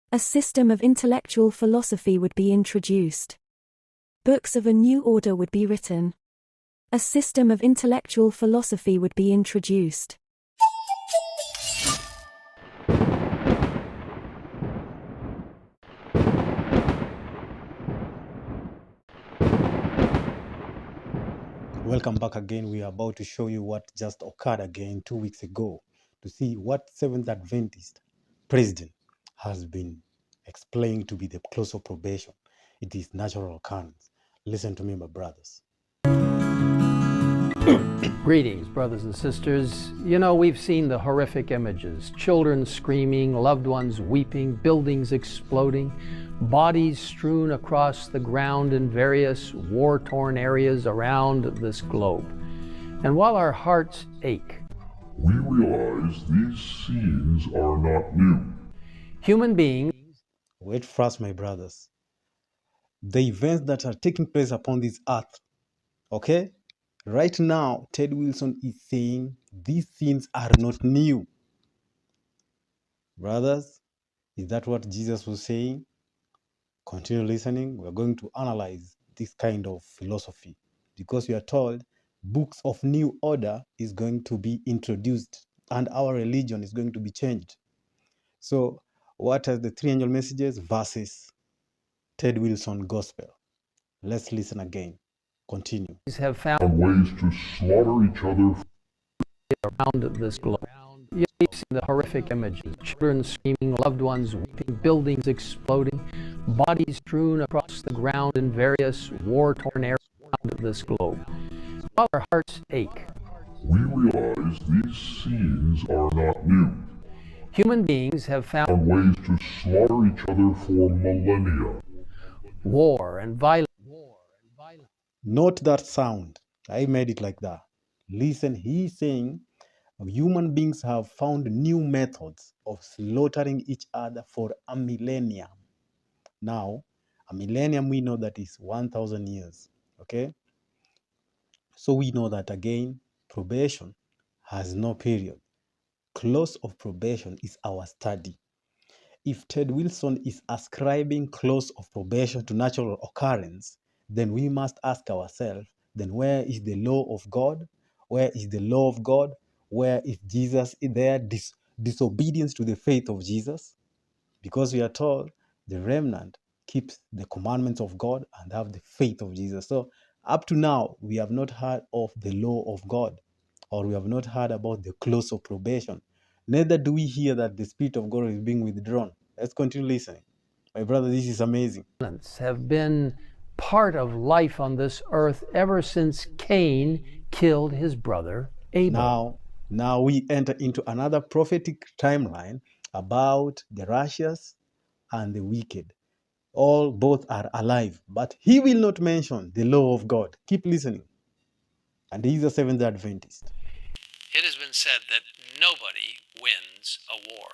A system of intellectual philosophy would be introduced. Books of a new order would be written. A system of intellectual philosophy would be introduced. Welcome back again. We are about to show you what just occurred again 2 weeks ago to see what Seventh Adventist president has been explained to be the close of probation. It is natural occurrence. Listen to me, my brothers. Greetings, brothers and sisters. You know, we've seen the horrific images: children screaming, loved ones weeping, buildings exploding, bodies strewn across the ground in various war-torn areas around this globe. And while our hearts ache, we realize these scenes are not new. Human beings... Wait first, my brothers. The events that are taking place upon this earth, okay? Right now, Ted Wilson is saying these things are not new. Brothers, is that what Jesus was saying? Continue listening. We're going to analyze this kind of philosophy because we are told books of new order is going to be introduced and our religion is going to be changed. So what are the three angel messages versus Ted Wilson gospel? Let's listen again. Continue. Have found ways to slaughter each other around this globe. You've seen the horrific images: children screaming, loved ones weeping, buildings exploding, bodies strewn across the ground in various war-torn areas around this globe. While our hearts ache, we realize these scenes are not new. Human beings have found ways to slaughter each other for millennia. War and violence. Note that sound. I made it like that. Listen, he's saying human beings have found new methods of slaughtering each other for a millennium. Now, a millennium, we know that is 1,000 years. Okay? So we know that again, probation has no period. Close of probation is our study. If Ted Wilson is ascribing close of probation to natural occurrence, then we must ask ourselves, then where is the law of God? Where is the law of God? Where is Jesus? Is there disobedience to the faith of Jesus? Because we are told the remnant keeps the commandments of God and have the faith of Jesus. So up to now, we have not heard of the law of God, or we have not heard about the close of probation. Neither do we hear that the Spirit of God is being withdrawn. Let's continue listening. My brother, this is amazing. Have been part of life on this earth ever since Cain killed his brother Abel. Now we enter into another prophetic timeline about the righteous and the wicked. Both are alive, but he will not mention the law of God. Keep listening. And he is a Seventh Adventist. It has been said that nobody wins a war.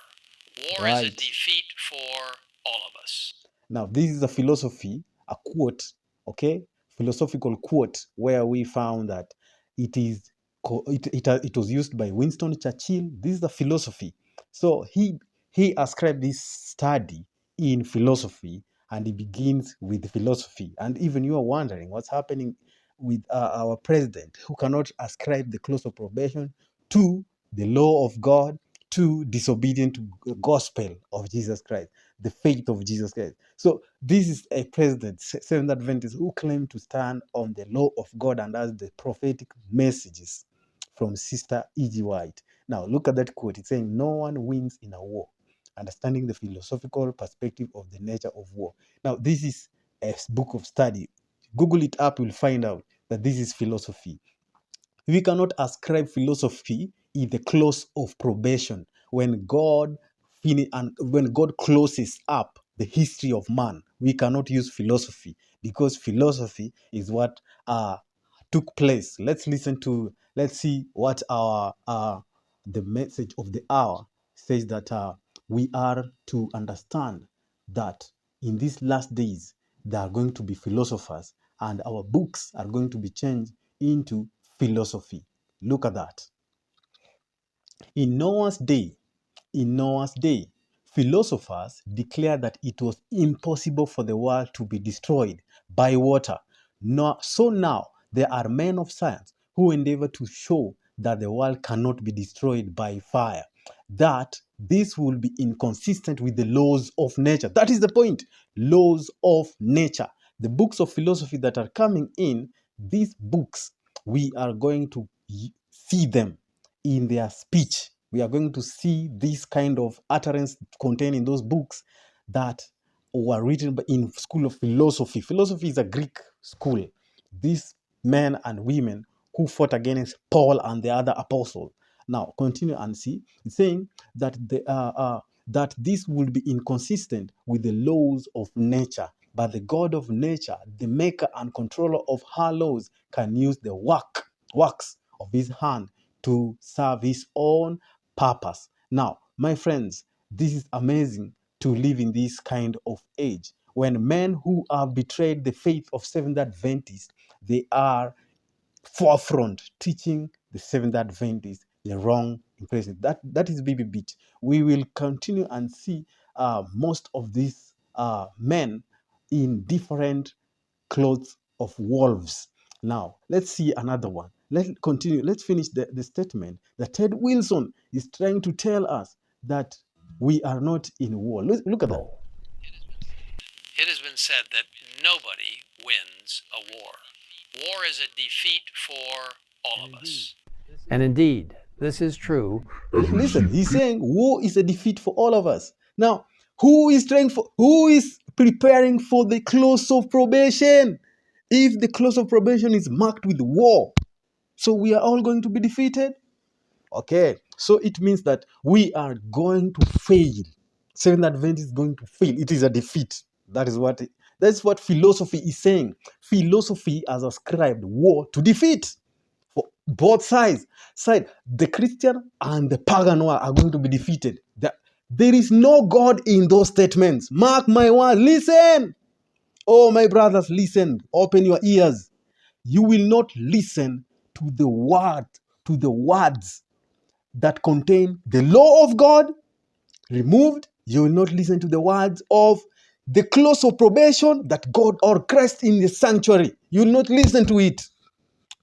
War Right. is a defeat for all of us. Now, this is a philosophy, a quote, okay? Philosophical quote where we found that it was used by Winston Churchill. This is the philosophy. So he ascribed this study in philosophy, and he begins with philosophy. And even you are wondering what's happening with our president, who cannot ascribe the close of probation to the law of God, to disobedient to the gospel of Jesus Christ, the faith of Jesus Christ. So this is a president, Seventh Adventist, who claimed to stand on the law of God and has the prophetic messages from Sister E.G. White. Now look at that quote. It's saying, no one wins in a war. Understanding the philosophical perspective of the nature of war. Now this is a book of study. Google it up, you'll find out that this is philosophy. We cannot ascribe philosophy in the close of probation when God closes up the history of man. We cannot use philosophy because philosophy is what took place. Let's see what the message of the hour says, that we are to understand that in these last days there are going to be philosophers and our books are going to be changed into philosophy. Look at that. In Noah's day, philosophers declared that it was impossible for the world to be destroyed by water. So now there are men of science who endeavor to show that the world cannot be destroyed by fire, that this will be inconsistent with the laws of nature. That is the point. Laws of nature. The books of philosophy that are coming in, these books, we are going to see them in their speech. We are going to see this kind of utterance contained in those books that were written in school of philosophy. Philosophy is a Greek school. These men and women who fought against Paul and the other apostles. Now, continue and see. It's saying that that this will be inconsistent with the laws of nature. But the God of nature, the maker and controller of her laws, can use the works of his hand to serve his own purpose. Now, my friends, this is amazing to live in this kind of age when men who have betrayed the faith of Seventh Adventists, they are forefront teaching the Seventh Adventists the wrong impression. That is baby bit. We will continue and see most of these men in different clothes of wolves. Now, let's see another one. Let's continue. Let's finish the statement that Ted Wilson is trying to tell us that we are not in war. Look at that. It has been said that nobody wins a war. War is a defeat for all of us. And indeed, this is true. Listen, he's saying war is a defeat for all of us. Now, who is preparing for the close of probation? If the close of probation is marked with war, so we are all going to be defeated? Okay, so it means that we are going to fail. Seventh Adventist is going to fail. It is a defeat. That's what philosophy is saying. Philosophy has ascribed war to defeat for both sides. The Christian and the pagan are going to be defeated. There is no God in those statements. Mark my word. Listen. Oh, my brothers, listen. Open your ears. You will not listen to the words that contain the law of God removed. You will not listen to the words of the close of probation that God or Christ in the sanctuary. You will not listen to it.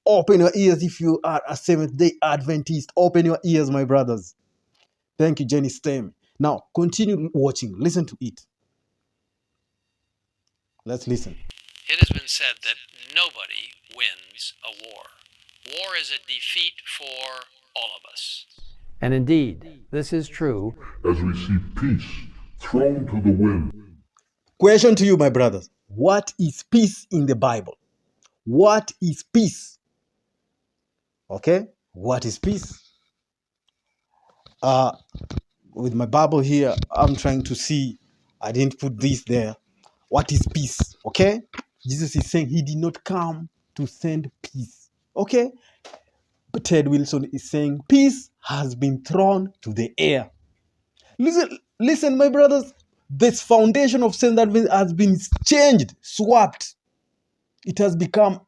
Open your ears if you are a Seventh-day Adventist. Open your ears, my brothers. Thank you, Jenny Stem. Now, continue watching. Listen to it. Let's listen. It has been said that nobody wins a war. War is a defeat for all of us. And indeed, this is true. As we see peace thrown to the wind. Question to you, my brothers. What is peace in the Bible? What is peace? Okay? What is peace? With my Bible here, I'm trying to see. I didn't put this there. What is peace? Okay? Jesus is saying he did not come to send peace. Okay? But Ted Wilson is saying peace has been thrown to the air. Listen, my brothers. This foundation of sin that has been changed, swapped. It has become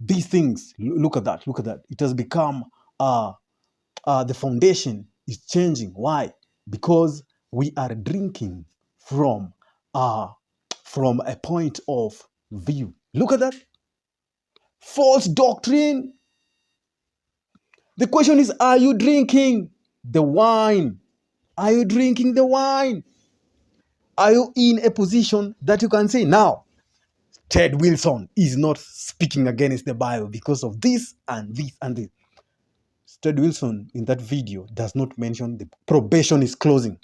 these things. Look at that. It has become the foundation is changing. Why? Because we are drinking from a point of view. Look at that. False doctrine. The question is, are you drinking the wine? Are you drinking the wine? Are you in a position that you can say, now, Ted Wilson is not speaking against the Bible because of this and this and this? Ted Wilson in that video does not mention the probation is closing.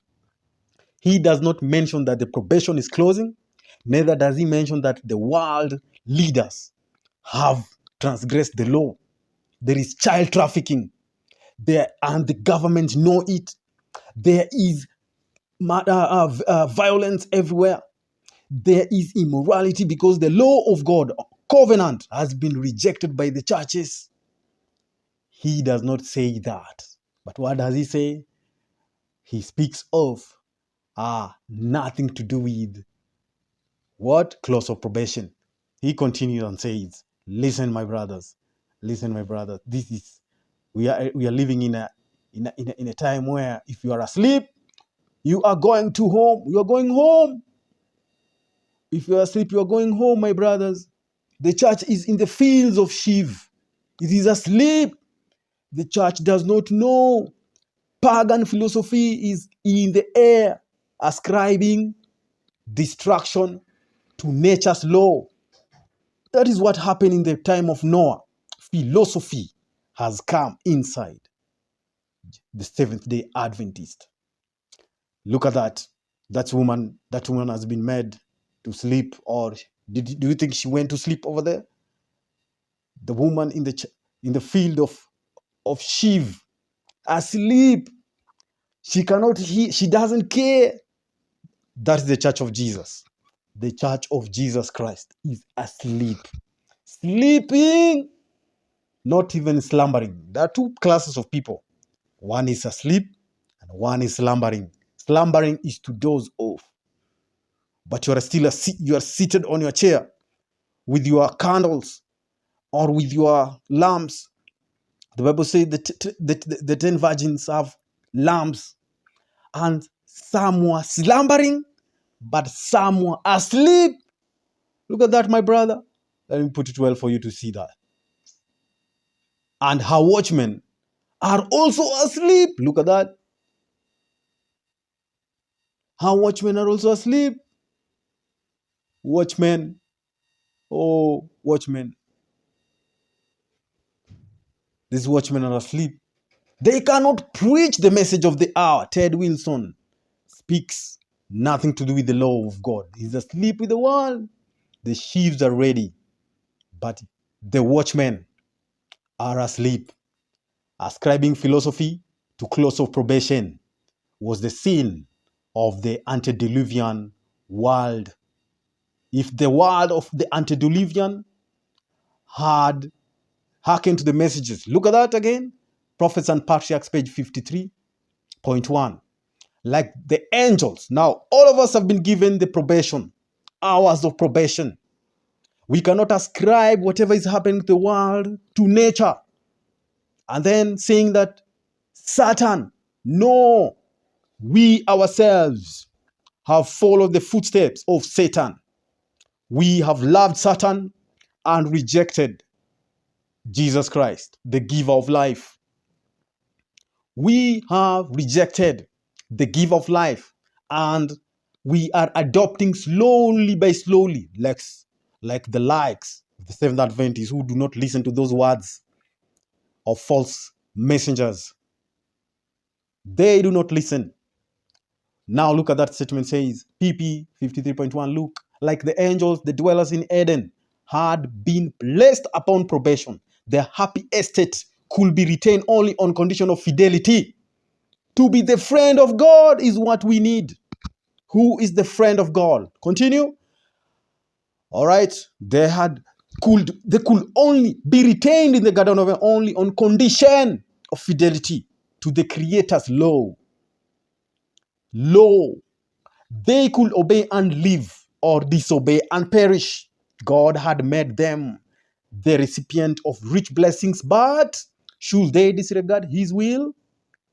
He does not mention that the probation is closing. Neither does he mention that the world leaders have transgressed the law. There is child trafficking there, and the government know it. There is violence everywhere. There is immorality because the law of God, covenant, has been rejected by the churches. He does not say that. But what does he say? He speaks of nothing to do with what? Close of probation. He continues and says, listen, my brothers. This is we are living in a time where if you are asleep, You are going to home. You are going home. If you are asleep, you are going home, my brothers. The church is in the fields of Shiv. It is asleep. The church does not know. Pagan philosophy is in the air, ascribing destruction to nature's law. That is what happened in the time of Noah. Philosophy has come inside the Seventh-day Adventist. Look at that. That woman has been made to sleep, or do you think she went to sleep over there? The woman in the field of Shiv, asleep. She cannot hear. She doesn't care. That's the church of Jesus. The church of Jesus Christ is asleep. Sleeping, not even slumbering. There are two classes of people. One is asleep and one is slumbering. Slumbering is to doze off. But you are seated on your chair with your candles or with your lamps. The Bible says that the 10 virgins have lamps, and some were slumbering, but some were asleep. Look at that, my brother. Let me put it well for you to see that. And her watchmen are also asleep. Look at that. Her watchmen are also asleep. Watchmen. Oh, watchmen. These watchmen are asleep. They cannot preach the message of the hour. Ted Wilson speaks nothing to do with the law of God. He's asleep with the world. The sheaves are ready, but the watchmen are asleep. Ascribing philosophy to close of probation was the sin of the antediluvian world. If the world of the antediluvian had hearkened to the messages, look at that again. Prophets and Patriarchs, page 53.1. Like the angels. Now, all of us have been given the probation, hours of probation. We cannot ascribe whatever is happening to the world to nature. And then saying that Satan, no, we ourselves have followed the footsteps of Satan. We have loved Satan and rejected Jesus Christ, the giver of life. We have rejected the giver of life, and we are adopting slowly by slowly, like the likes of the Seventh Adventists who do not listen to those words of false messengers. They do not listen. Now look at that statement says, PP 53.1, look, like the angels, the dwellers in Eden had been placed upon probation. Their happy estate could be retained only on condition of fidelity. To be the friend of God is what we need. Who is the friend of God? Continue. All right. They could only be retained in the Garden of Eden only on condition of fidelity to the Creator's law. They could obey and live, or disobey and perish. God had made them the recipient of rich blessings, but should they disregard his will?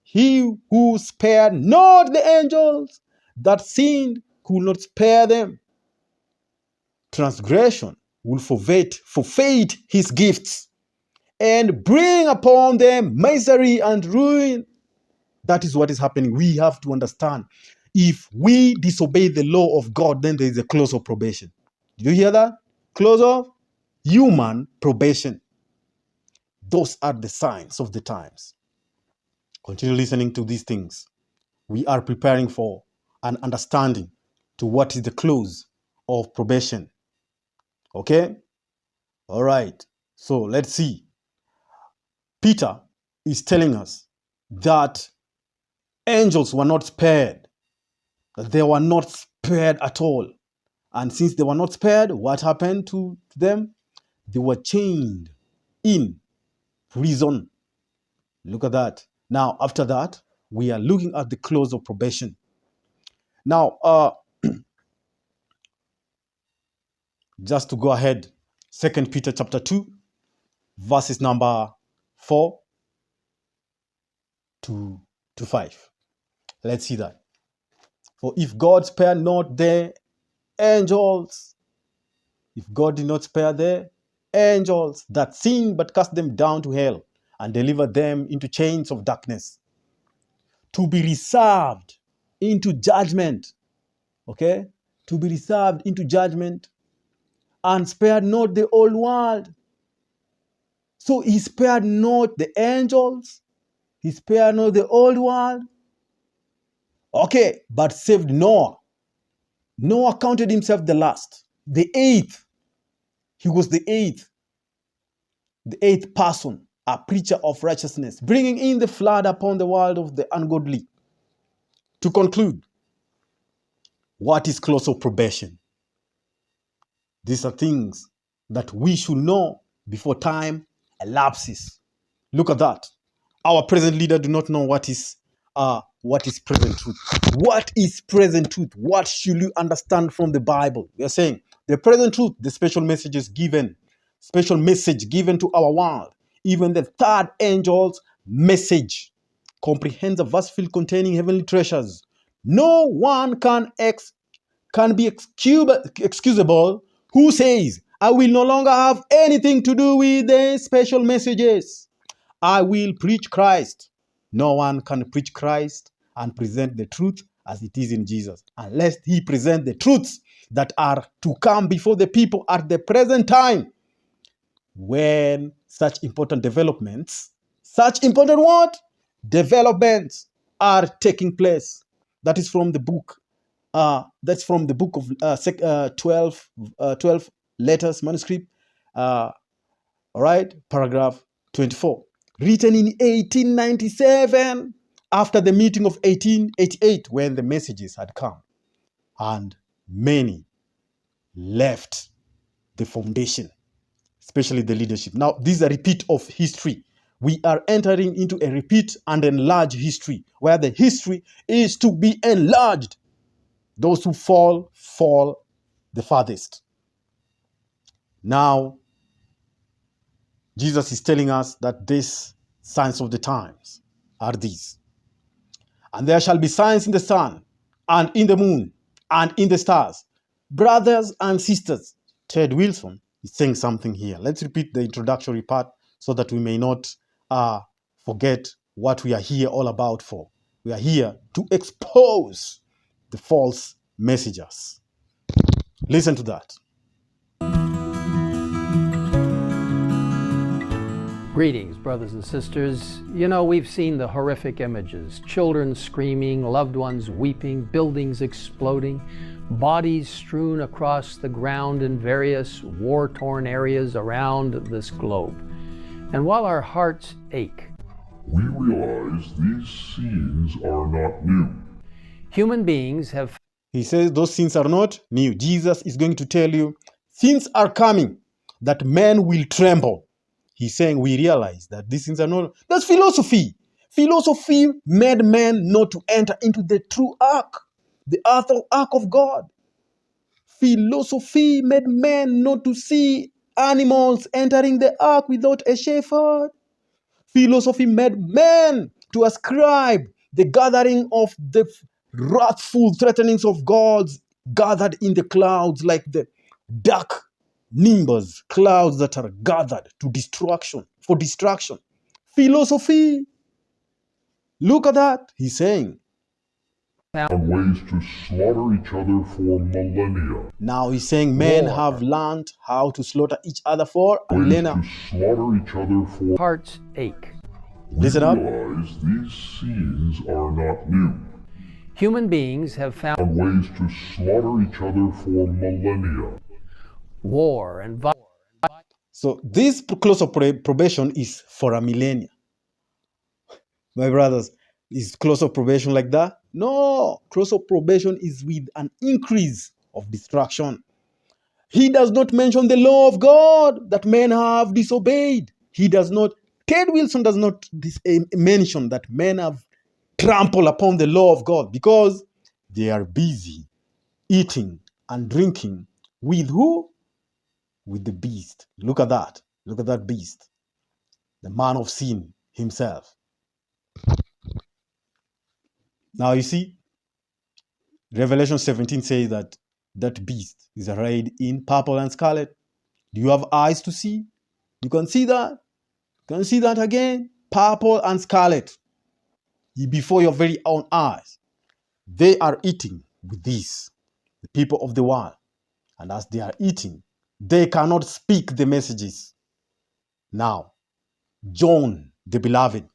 He who spared not the angels that sinned could not spare them. Transgression will forfeit his gifts and bring upon them misery and ruin. That is what is happening. We have to understand. If we disobey the law of God, then there is a clause of probation. Did you hear that? Clause of human probation. Those are the signs of the times. Continue listening to these things. We are preparing for an understanding to what is the clause of probation. Okay? All right. So let's see. Peter is telling us that angels were not spared. That they were not spared at all. And since they were not spared, what happened to them? They were chained in prison. Look at that. Now, after that, we are looking at the clause of probation. Now, just to go ahead, 2 Peter chapter 2, verses number 4 to 5. Let's see that. For if God spare not the angels, if God did not spare the angels that sin, but cast them down to hell and deliver them into chains of darkness, to be reserved into judgment, okay? To be reserved into judgment, and spared not the old world. So he spared not the angels, he spared not the old world, okay, but saved Noah. Noah counted himself the last, the eighth. He was the eighth person, a preacher of righteousness, bringing in the flood upon the world of the ungodly. To conclude, what is close of probation? These are things that we should know before time elapses. Look at that. Our present leader do not know what is present truth. What is present truth? What should you understand from the Bible? We are saying the present truth, the special message given to our world. Even the third angel's message comprehends a vast field containing heavenly treasures. No one can be excusable who says, I will no longer have anything to do with the special messages. I will preach Christ. No one can preach Christ and present the truth as it is in Jesus, unless he present the truths that are to come before the people at the present time, when such important developments, developments are taking place. That is from the book. That's from the book of 12 letters manuscript. All right, paragraph 24, written in 1897, after the meeting of 1888, when the messages had come, and many left the foundation, especially the leadership. Now, this is a repeat of history. We are entering into a repeat and enlarged history, where the history is to be enlarged. Those who fall the farthest. Now, Jesus is telling us that these signs of the times are these. And there shall be signs in the sun, and in the moon, and in the stars. Brothers and sisters, Ted Wilson is saying something here. Let's repeat the introductory part so that we may not forget what we are here all about for. We are here to expose the false messengers. Listen to that. Greetings, brothers and sisters. You know, we've seen the horrific images. Children screaming, loved ones weeping, buildings exploding, bodies strewn across the ground in various war-torn areas around this globe. And while our hearts ache, we realize these scenes are not new. Human beings have... He says those sins are not new. Jesus is going to tell you, sins are coming, that men will tremble. He's saying we realize that these things are not... That's philosophy. Philosophy made men not to enter into the true ark, the ark of God. Philosophy made men not to see animals entering the ark without a shepherd. Philosophy made men to ascribe the gathering of the wrathful threatenings of gods gathered in the clouds, like the dark nimbus, clouds that are gathered to destruction, for destruction. Philosophy. Look at that. He's saying. And ways to slaughter each other for millennia. Now he's saying men have learned how to slaughter each other for millennia. Ways to slaughter each other for... Hearts ache. Listen up. We realize these scenes are not new. Human beings have found... And ways to slaughter each other for millennia. War and violence. So this close of probation is for a millennia. My brothers, is close of probation like that? No, close of probation is with an increase of destruction. He does not mention the law of God that men have disobeyed. He does not, Ted Wilson does not mention that men have trampled upon the law of God, because they are busy eating and drinking with who? With the beast. Look at that. Look at that beast. The man of sin himself. Now you see, Revelation 17 says that that beast is arrayed in purple and scarlet. Do you have eyes to see? You can see that. You can see that again. Purple and scarlet. Before your very own eyes. They are eating with this, the people of the world. And as they are eating, they cannot speak the messages. Now, John the beloved,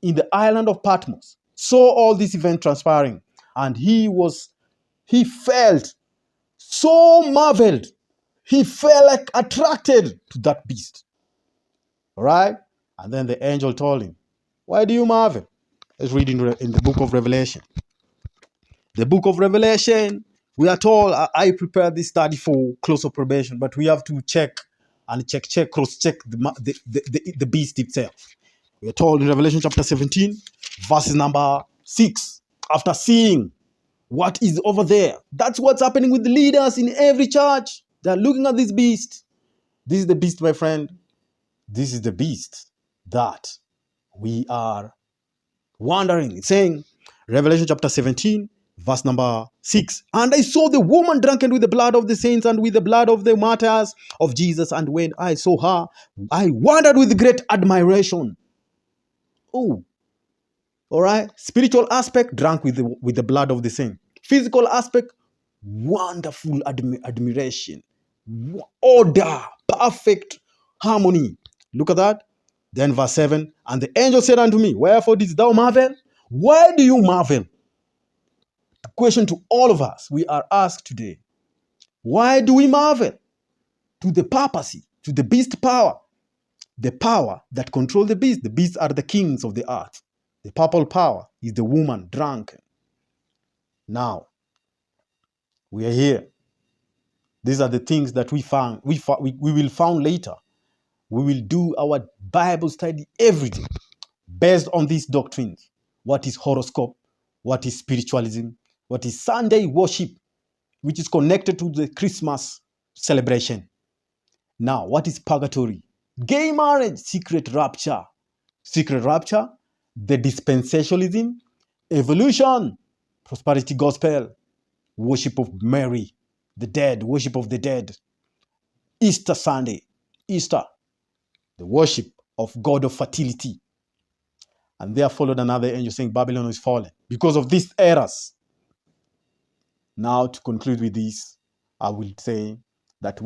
in the island of Patmos, saw all this event transpiring, and he felt so marveled. He felt like attracted to that beast. All right? And then the angel told him, why do you marvel? Let's read in the book of Revelation. The book of Revelation, we are told, I prepared this study for closer probation, but we have to cross-check the beast itself. We are told in Revelation chapter 17, verses number 6, after seeing what is over there. That's what's happening with the leaders in every church. They're looking at this beast. This is the beast, my friend. This is the beast that we are wondering. It's saying, Revelation chapter 17, verse number 6. And I saw the woman drunken with the blood of the saints and with the blood of the martyrs of Jesus. And when I saw her, I wondered with great admiration. Oh, all right. Spiritual aspect, drunk with the blood of the saints. Physical aspect, wonderful admiration. Order, perfect harmony. Look at that. Then verse 7. And the angel said unto me, wherefore didst thou marvel? Why do you marvel? The question to all of us we are asked today. Why do we marvel? To the papacy, to the beast power. The power that controls the beast. The beasts are the kings of the earth. The purple power is the woman drunken. Now, we are here. These are the things that we will find later. We will do our Bible study every day based on these doctrines. What is horoscope? What is spiritualism? What is Sunday worship, which is connected to the Christmas celebration? Now, what is purgatory? Gay marriage, secret rapture, the dispensationalism, evolution, prosperity gospel, worship of Mary, the dead, worship of the dead, Easter Sunday, Easter, the worship of God of fertility. And there followed another angel saying, Babylon is fallen because of these errors. Now, to conclude with this, I will say that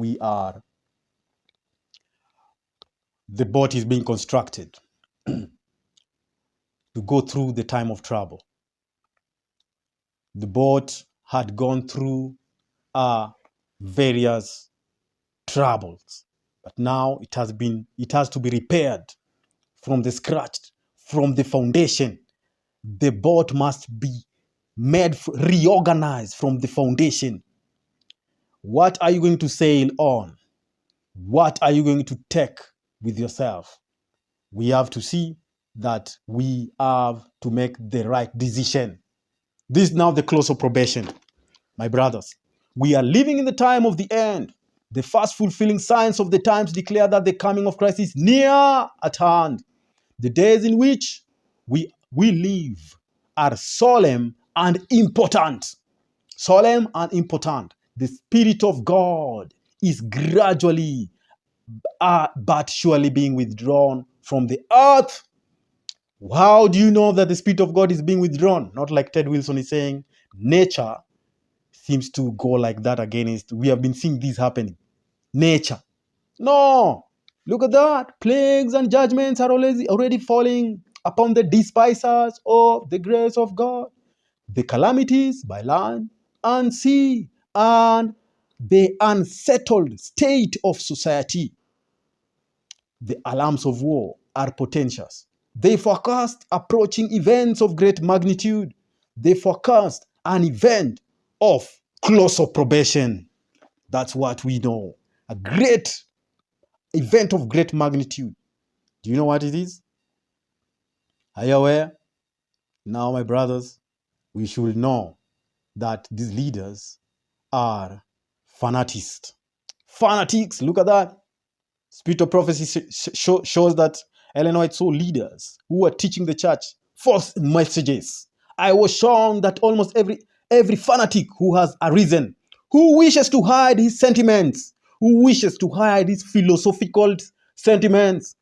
the boat is being constructed to go through the time of trouble. The boat had gone through various troubles, but now it has to be repaired from the scratch, from the foundation. The boat must be reorganized from the foundation. What are you going to sail on? What are you going to take with yourself? We have to see that we have to make the right decision. This is now the close of probation. My brothers, we are living in the time of the end. The fast fulfilling signs of the times declare that the coming of Christ is near at hand. The days in which we live are solemn and important. Solemn and important. The Spirit of God is gradually but surely being withdrawn from the earth. How do you know that the Spirit of God is being withdrawn? Not like Ted Wilson is saying, nature seems to go like that against. We have been seeing this happening. Nature. No. Look at that. Plagues and judgments are already falling upon the despisers of the grace of God. The calamities by land and sea and the unsettled state of society. The alarms of war are portentous. They forecast approaching events of great magnitude. They forecast an event of close of probation. That's what we know. A great event of great magnitude. Do you know what it is? Are you aware? Now, my brothers, we should know that these leaders are fanatics. Fanatics, look at that. Spirit of prophecy shows that Ellen White saw leaders who were teaching the church false messages I was shown that almost every fanatic who has arisen, who wishes to hide his sentiments, who wishes to hide his philosophical sentiments,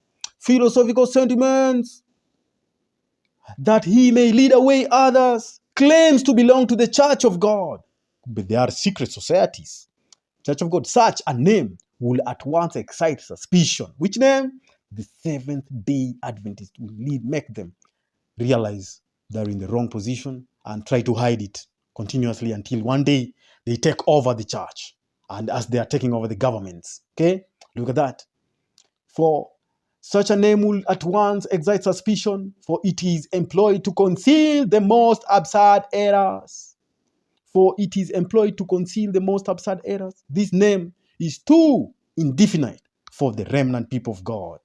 that he may lead away others, claims to belong to the church of God. But they are secret societies. Church of God, such a name will at once excite suspicion. Which name? The Seventh-day Adventist will make them realize they're in the wrong position and try to hide it continuously until one day they take over the church. And as they are taking over the governments. Okay? Look at that. For such a name will at once excite suspicion, for it is employed to conceal the most absurd errors. For it is employed to conceal the most absurd errors. This name is too indefinite for the remnant people of God.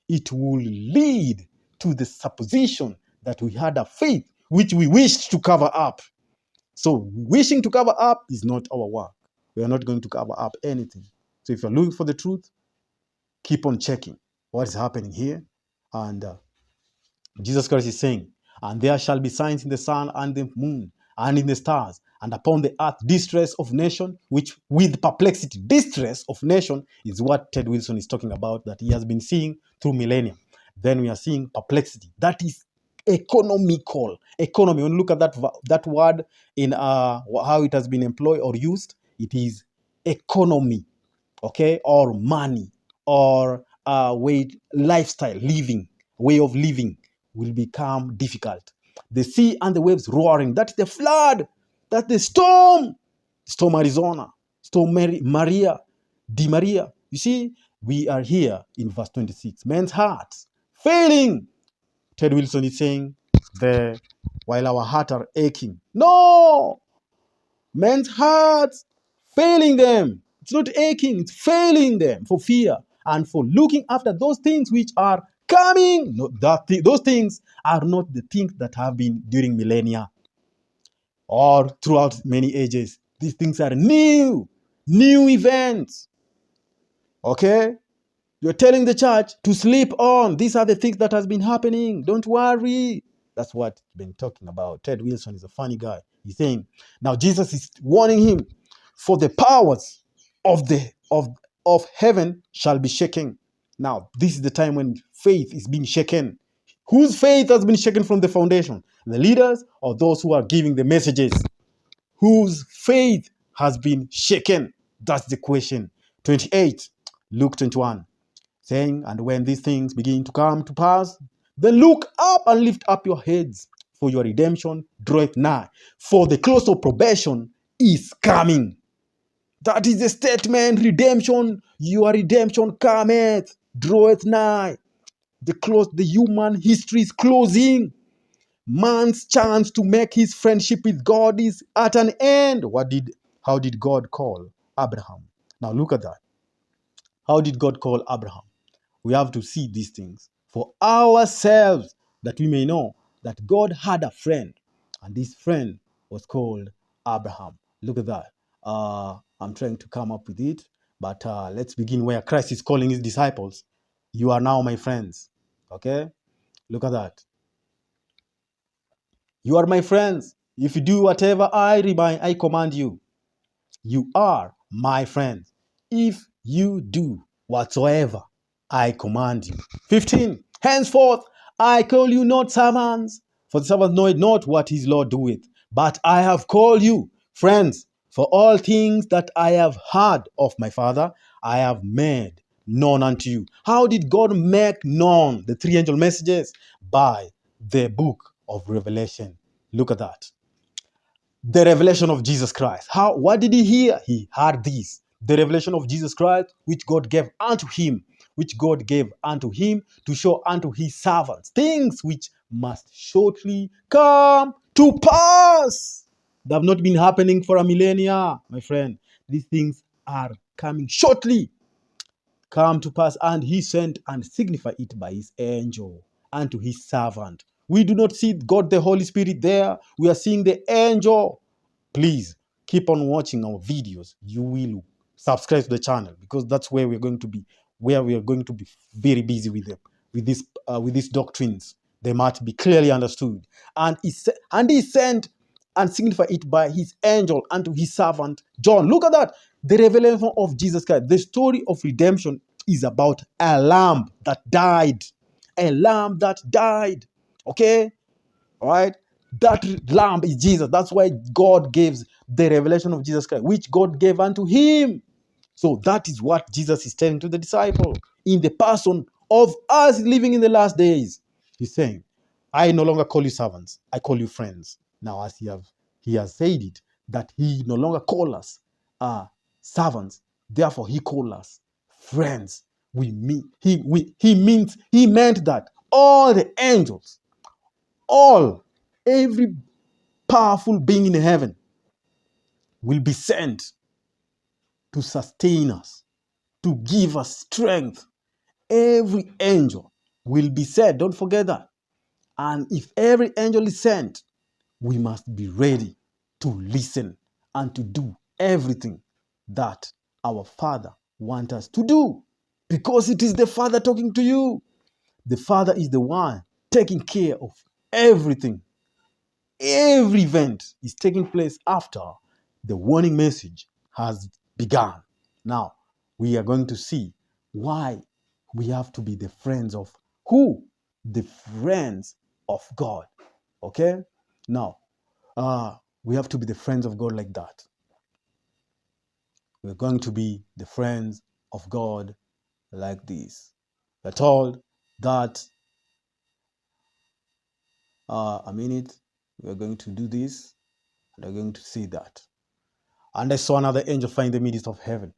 It will lead to the supposition that we had a faith which we wished to cover up. So wishing to cover up is not our work. We are not going to cover up anything. So if you're looking for the truth, keep on checking what is happening here. And Jesus Christ is saying, and there shall be signs in the sun and the moon and in the stars, and upon the earth distress of nation, which with perplexity, distress of nation is what Ted Wilson is talking about, that he has been seeing through millennia. Then we are seeing perplexity. That is economical. Economy. When you look at that word in how it has been employed or used, it is economy, okay, or money, or lifestyle, living, way of living will become difficult. The sea and the waves roaring, that's the flood, that's the storm Arizona, storm Maria, Maria. You see, we are here in verse 26. Men's hearts failing. Ted Wilson is saying there, while our hearts are aching. No! Men's hearts failing them. It's not aching, it's failing them for fear and for looking after those things which are coming. No, those things are not the things that have been during millennia or throughout many ages. These things are new events. Okay? You're telling the church to sleep on. These are the things that has been happening. Don't worry. That's what he's been talking about. Ted Wilson is a funny guy. He's saying, now Jesus is warning him, for the powers of heaven shall be shaken. Now, this is the time when faith is being shaken. Whose faith has been shaken from the foundation? The leaders or those who are giving the messages? Whose faith has been shaken? That's the question. 28, Luke 21. Saying, and when these things begin to come to pass, then look up and lift up your heads, for your redemption draweth nigh. For the close of probation is coming. That is the statement. Redemption, your redemption cometh, draweth nigh. The human history is closing. Man's chance to make his friendship with God is at an end. How did God call Abraham? Now look at that. How did God call Abraham? We have to see these things for ourselves, that we may know that God had a friend, and this friend was called Abraham. Look at that. I'm trying to come up with it, but let's begin where Christ is calling his disciples. You are now my friends. Okay? Look at that. You are my friends. If you do whatever I command you, you are my friends. If you do whatsoever I command you. 15. Henceforth I call you not servants, for the servant knoweth not what his Lord doeth. But I have called you friends, for all things that I have heard of my Father, I have made known unto you. How did God make known the three angel messages? By the book of Revelation. Look at that. The revelation of Jesus Christ. What did he hear? He heard this. The revelation of Jesus Christ, which God gave unto him to show unto his servants things which must shortly come to pass. They have not been happening for a millennia, my friend. These things are coming shortly, come to pass, and he sent and signified it by his angel unto his servant. We do not see God the Holy Spirit there. We are seeing the angel. Please keep on watching our videos. You will subscribe to the channel, because that's where we are going to be very busy with these doctrines, they might be clearly understood. And he sent and signified it by his angel unto his servant John. Look at that. The revelation of Jesus Christ. The story of redemption is about a lamb that died. A lamb that died. Okay? All right? That lamb is Jesus. That's why God gives the revelation of Jesus Christ, which God gave unto him. So that is what Jesus is telling to the disciple in the person of us living in the last days. He's saying, I no longer call you servants, I call you friends. Now, as he has said it, that he no longer call us servants, therefore he call us friends. He meant that all the angels, every powerful being in heaven will be sent to sustain us, to give us strength. Every angel will be sent. Don't forget that. And if every angel is sent, we must be ready to listen and to do everything that our Father wants us to do. Because it is the Father talking to you. The Father is the one taking care of everything. Every event is taking place after the warning message has begun. Now, we are going to see why we have to be the friends of who? The friends of God. Okay? Now, we have to be the friends of God like that. We're going to be the friends of God like this. We're told that, a minute, we're going to do this, and we're going to see that. And I saw another angel flying in the midst of heaven,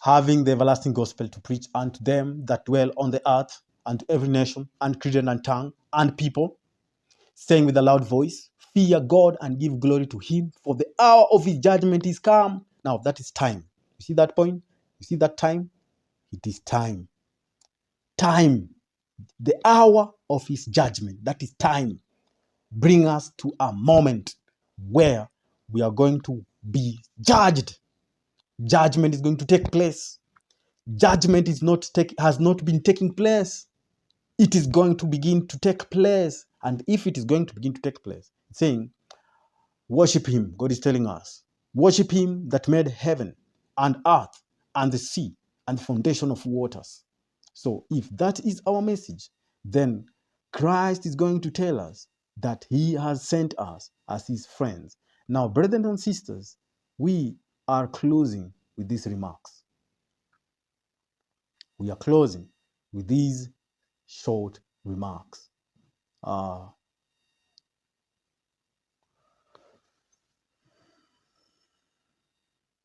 having the everlasting gospel to preach unto them that dwell on the earth, and to every nation, and creed, and tongue, and people, saying with a loud voice, fear God and give glory to him, for the hour of his judgment is come. Now, that is time. You see that point? You see that time? It is time. Time. The hour of his judgment. That is time. Bring us to a moment where we are going to be judged. Judgment is going to take place. Judgment has not been taking place. It is going to begin to take place. And if it is going to begin to take place, it's saying, worship him. God is telling us, worship him that made heaven and earth and the sea and the foundation of waters. So if that is our message, then Christ is going to tell us that he has sent us as his friends. Now, brothers and sisters, we are closing with these remarks. We are closing with these short remarks.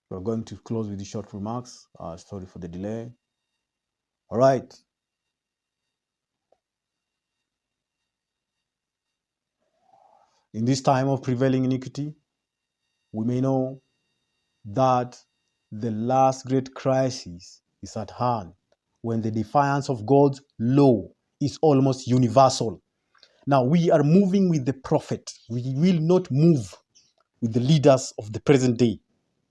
We're going to close with these short remarks. Sorry for the delay. All right. In this time of prevailing iniquity, we may know that the last great crisis is at hand, when the defiance of God's law is almost universal. Now, we are moving with the prophet. We will not move with the leaders of the present day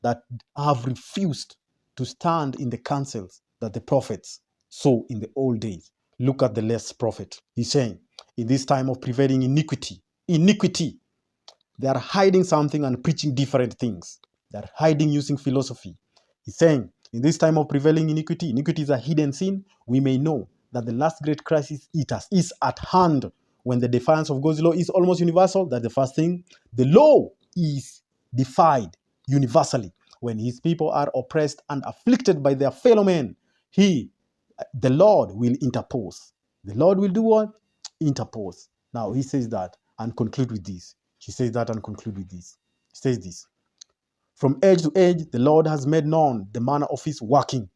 that have refused to stand in the counsels that the prophets saw in the old days. Look at the last prophet. He's saying, in this time of prevailing iniquity, they are hiding something and preaching different things. They are hiding using philosophy. He's saying, in this time of prevailing iniquity is a hidden sin. We may know that the last great crisis is at hand, when the defiance of God's law is almost universal. That's the first thing. The law is defied universally. When his people are oppressed and afflicted by their fellow men, the Lord will interpose. The Lord will do what? Interpose. Now, he says that and conclude with this. He says that and conclude with this. He says this. From age to age, the Lord has made known the manner of his working.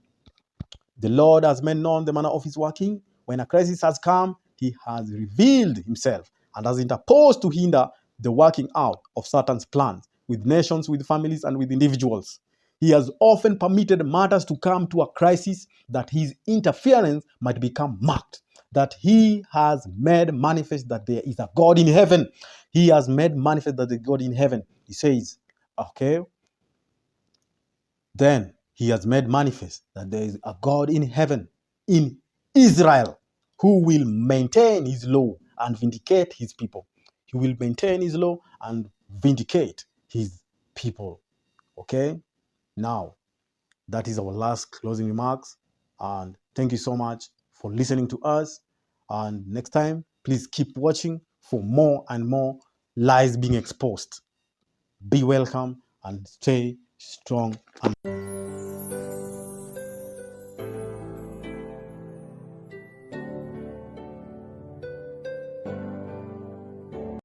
The Lord has made known the manner of his working. When a crisis has come, he has revealed himself and has interposed to hinder the working out of Satan's plans with nations, with families, and with individuals. He has often permitted matters to come to a crisis that his interference might become marked, that he has made manifest that there is a God in heaven. He has made manifest that there is God in heaven. He says, okay, then he has made manifest that there is a God in heaven, in Israel, who will maintain his law and vindicate his people. He will maintain his law and vindicate his people. Okay? Now, that is our last closing remarks. And thank you so much for listening to us. And next time, please keep watching for more and more lies being exposed. Be welcome and stay strong.